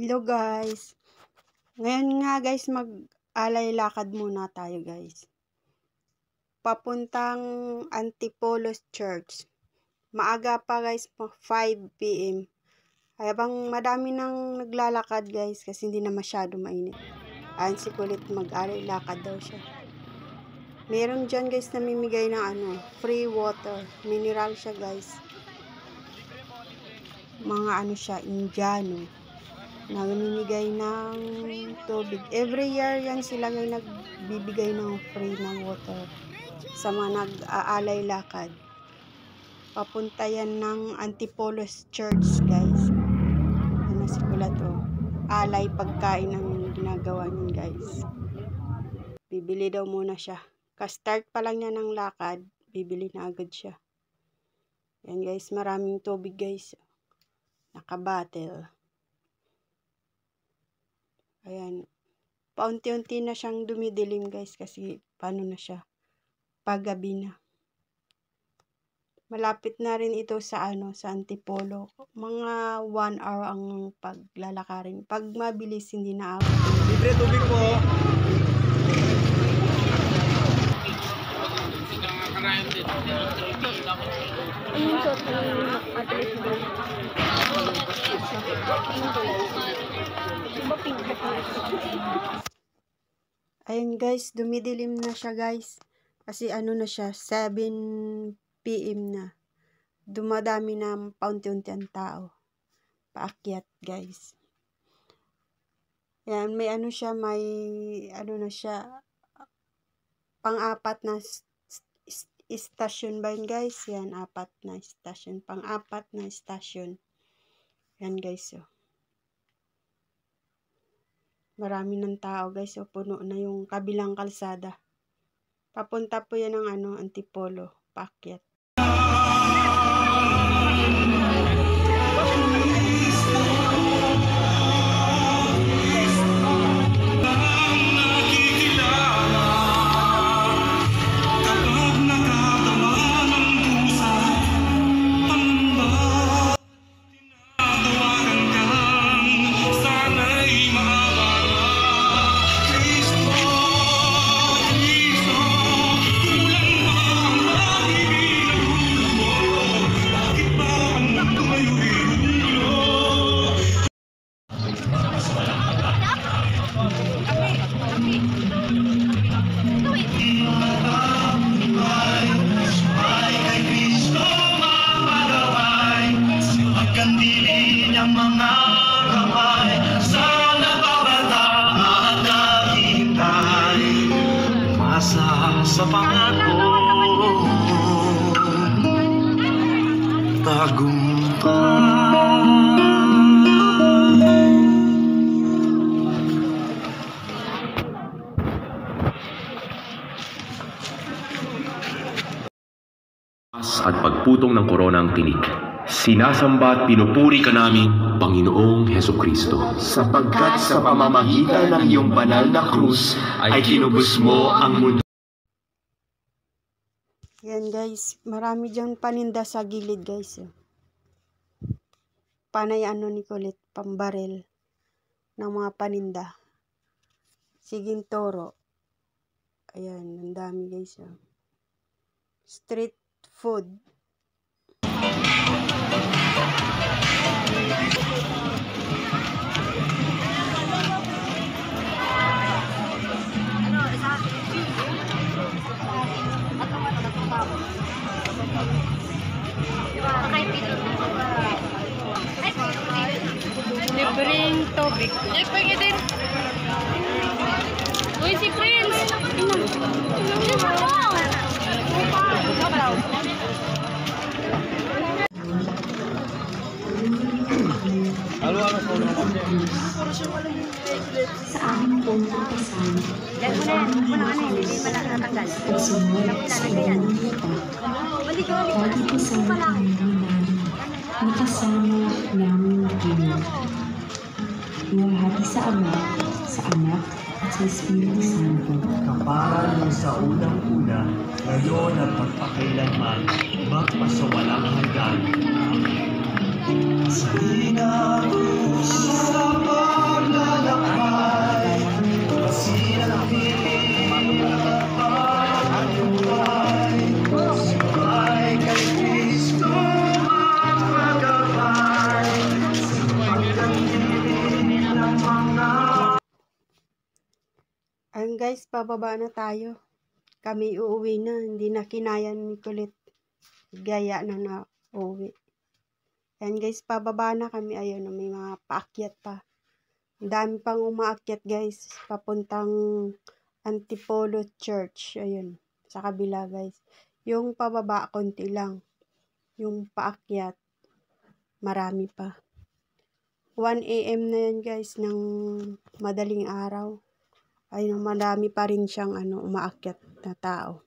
Hello guys. Ngayon nga guys, mag-alay lakad muna tayo guys. Papuntang Antipolos Church. Maaga pa guys, 5 PM. Habang madami nang naglalakad guys kasi hindi na masyado mainit. Ayan si Kulit, mag-alay lakad daw siya. Meron dyan guys namimigay ng free water. Mineral siya guys. Mga siya, Indiano. Namimigay ng tubig. Every year yan sila ngayon nagbibigay ng free na water sa mga nag-aalay lakad. Papunta yan ng Antipolos Church guys. Ano si Kulat alay pagkain ang ginagawa niyan guys. Bibili daw muna siya. Ka-start pa lang niya ng lakad, bibili na agad siya. Yan guys, maraming tubig guys. Naka-bottle. Ayan. Paunti-unti na siyang dumidilim guys kasi paano na siya? Paggabi na. Malapit na rin ito sa sa Antipolo. Mga 1 hour ang paglalakarin. Pag mabilis hindi na ako. Libre tubig po. Ayun guys, dumidilim na siya guys. Kasi na siya, 7 PM na. Dumadami na paunti-unti ang tao. Paakyat guys. Yan, may siya, may na siya, pang-apat na istasyon ba yun guys? Yan, 4 na istasyon. Pang-apat na istasyon. Yan guys, marami ng tao guys, puno na yung kabilang kalsada. Papunta po yan ng Antipolo, paakyat. Sa pangako at pagputong ng korona ang tinik. Sinasamba at pinupuri ka namin, Panginoong Hesukristo. Sapagkat sa pamamagitan ng iyong banal na krus ay kinubos mo ang mundo. Yan guys, marami dyan paninda sa gilid guys. Panay ni Kulit, pambarel ng mga paninda. Siging toro. Ayan, ang dami guys. Street food. Libreng tubig. Pwede din. Uy, si Prince! Sa aming puntang kasal, hindi pa nakatanggal. Pagsimula sa ilang kita, pati kasama kami namin, nakasama namin kami. Iwahati sa Ama, sa Anak, at sa Espiritu Santo. Kaparan mo sa unang-una, ngayon at magpakailanman, magpasawalang hanggan. Sa Ayun guys, pababa na tayo. Kami uuwi na. Hindi na kinaya ni Kulit. Gaya na uuwi. Ayan guys, pababa na kami. Ayun, may mga paakyat pa. Ang dami pang umaakyat guys. Papuntang Antipolo Church. Ayun, sa kabila guys. Yung pababa, konti lang. Yung paakyat, marami pa. 1 AM na yan guys, ng madaling araw. Ayun, marami pa rin siyang umaakyat na tao.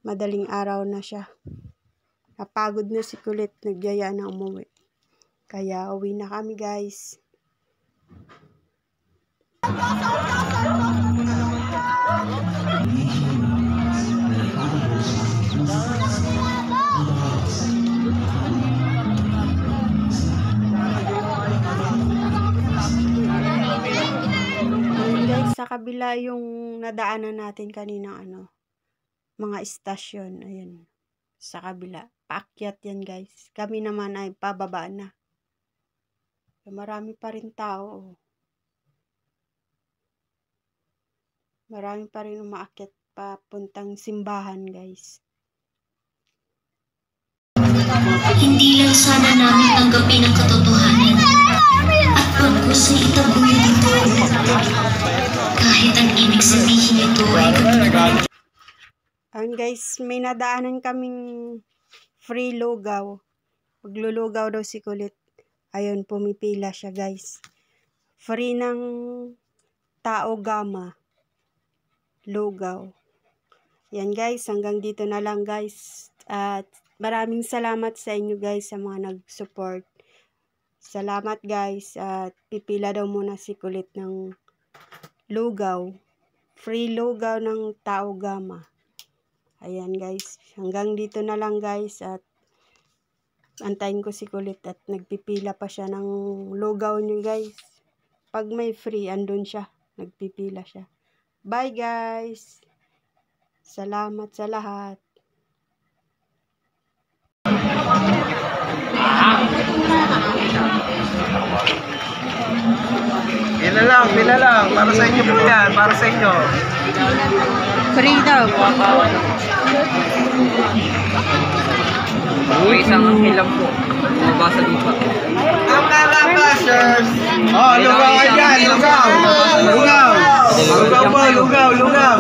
Madaling araw na siya. Napagod na si Kulit, nagyaya na umuwi. Kaya uwi na kami guys. Sa kabila yung nadaanan natin kanina mga istasyon, ayun, sa kabila, paakyat yan guys. Kami naman ay pababa na. Marami pa rin tao. Marami pa rin umaakyat papuntang simbahan guys. Hindi lang sana namin tanggapin ang katotohanan at pagkusay itabuhin ito. Kahit ang ibig sabihin nito ay kapanalig. Ayun guys, may nadaanan kaming free lugaw. Maglulugaw daw si Kulit. Ayun, pumipila siya guys. Free ng Tao Gama. Lugaw. Yan guys, hanggang dito na lang guys. At maraming salamat sa inyo guys sa mga nag-support. Salamat guys. At pipila daw muna si Kulit ng lugaw. Free lugaw ng Tao Gama. Ayan guys. Hanggang dito na lang guys. At antayin ko si Kulit at nagpipila pa siya ng lugaw niyo guys. Pag may free, andun siya. Nagpipila siya. Bye guys. Salamat sa lahat. Pila lang. Para sa inyo po yan. Para sa inyo. Free daw. Isang ilang po. Mabasa dito. Ang kalabasers! Oh, lugaw ka dyan! Lugaw! Lugaw! Lugaw po! Lugaw! Lugaw!